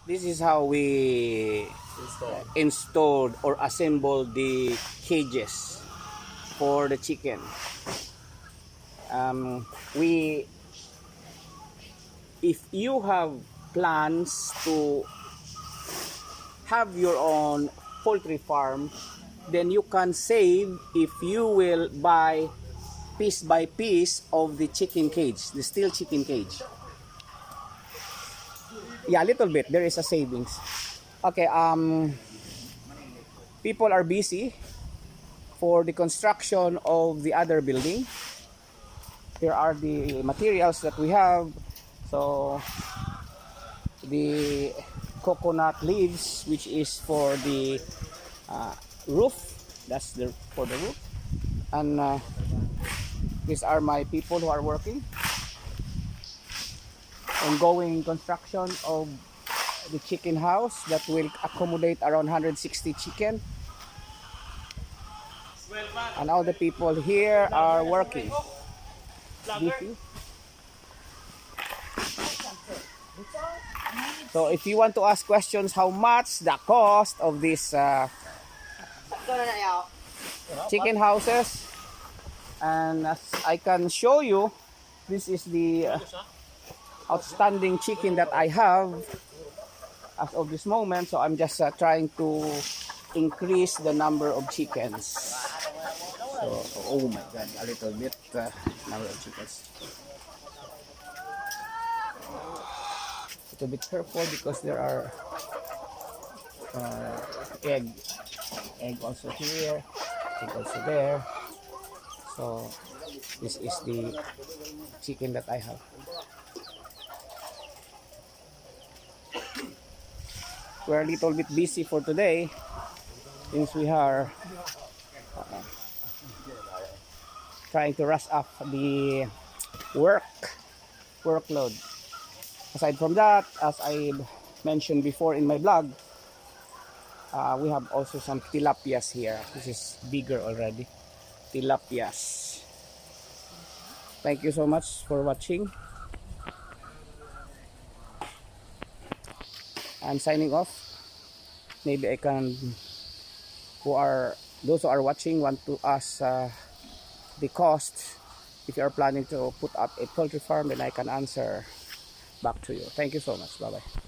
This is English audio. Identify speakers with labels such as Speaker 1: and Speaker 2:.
Speaker 1: This is how we installed or assembled the cages for the chicken. We if you have plans to have your own poultry farm, then you can save if you will buy piece by piece of the chicken cage, the steel chicken cage. Yeah, a little bit. There is a savings. Okay, people are busy for the construction of the other building. Here are the materials that we have. So the coconut leaves, which is for the roof. That's for the roof. And these are my people who are working. Ongoing construction of the chicken house that will accommodate around 160 chicken. And all the people here are working. Busy. So if you want to ask questions, how much the cost of this chicken houses, and as I can show you, this is the outstanding chicken that I have as of this moment. So I'm just trying to increase the number of chickens. So, oh my god, a little bit number of chickens. A little bit careful because there are egg also here, egg also there. So this is the chicken that I have. We're a little bit busy for today since we are trying to rush up the workload. Aside from that, as I mentioned before in my blog, we have also some tilapias here. This is bigger already. Tilapias. Thank you so much for watching. I'm signing off. Maybe I can, those who are watching want to ask the cost. If you are planning to put up a poultry farm, then I can answer back to you. Thank you so much. Bye bye.